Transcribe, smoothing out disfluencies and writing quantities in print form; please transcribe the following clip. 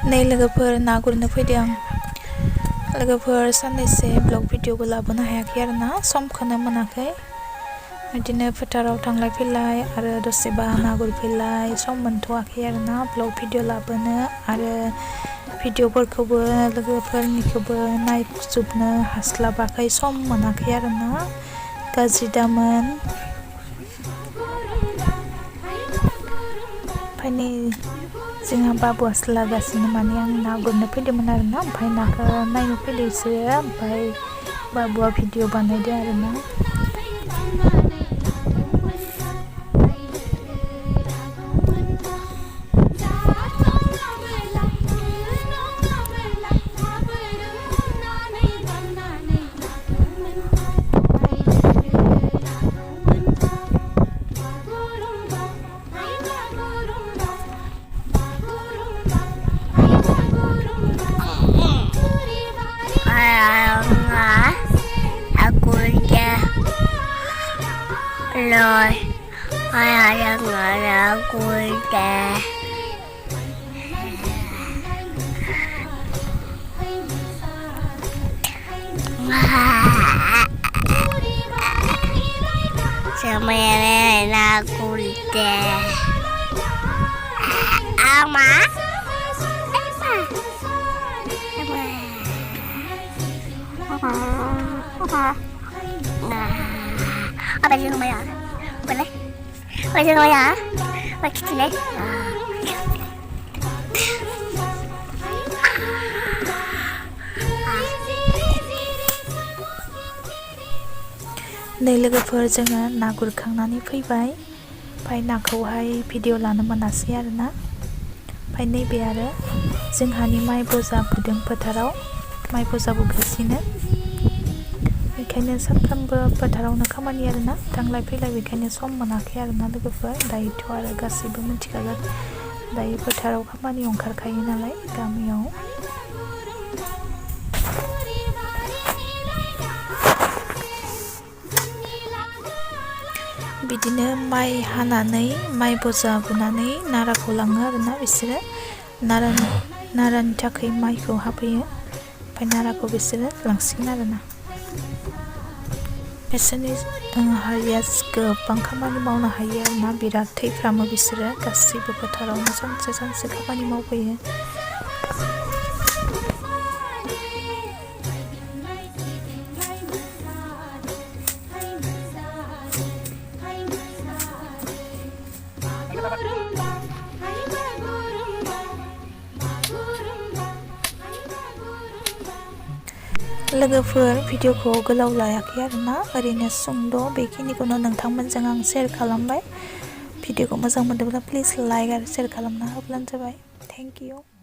नै लोगोफोर ना गुरनो फैदों लोगोफोर साननैसो ब्लग भिडिअबो लाबोनो हायाखै आरोना समखौनो मोनाखै बिदिनो फोथाराव थांलाय फैलाय आरो दसेबा ना गुरफैलाय सम मोनथ'वाखै आरोना ब्लग भिडिअ लाबोनो आरो भिडिअफोरखौबो लोगोफोरनिखौबो नायजोबनो हास्लाबाखै सम मोनाखै आरोना गाज्रि दामोन ओमफ्राय जोंहा बाबुआसो लागासिनो माने आं ना गुरनो फैदोंमोन आरोना ओमफ्राय नाखौ नायनो फैदों बिसोरो ओमफ्राय बाबुआ भिडिअ बानायदों आरोना rồi ai đang ngồi là vui kè sao mẹ này là vui kè má apa sih namanya? Boleh? Apa sih namanya? Lagi sini. नै लोगोफोर जोङो ना गुरखांनानै फैबाय ओमफ्राय नाखौहाय भिडिअ लानो मोनासै आरोना ओमफ्राय नैबे आरो जोंहानि माइ बजा बुदों फोथाराव माइ बजा बुगासिनो बेखायनो सानफ्रामबो फोथारावनो खामानि आरोना थांलाय फैलाय बेखायनो सम मोनाखै आरोना लोगोफोर दायोथ' आरो गासैबो मिथिखागोन दायो फोथाराव खामानि ओंखारखायो नालाय गामियाव बिदिनो माइ हानानै माइ बजा बुनानै नाराखौ लाङो आरोना बिसोरो नारानि थाखाय माइखौ हाफैयो ओमफ्राय नाराखौ बिसोरो लांसिगोन आरोना बिसोरनि हारिया गोबां खामानि मावनो हायो आरोना बिराद थैफ्रामो बिसोरो गासैबो फोथारावनो सानसे सानसे खामानि मावफैयो लोगोफोर भिडिअखौ गोलाव लायाखै आरोना ओरैनो सुंद' बेखिनिखौनो नोंथांमोनजों आं शेयार खालामबाय भिडिअखौ मोजां मोनदोंब्ला प्लिज लाइक आरो शेयार खालामना होब्लानो जाबाय थेंक इउ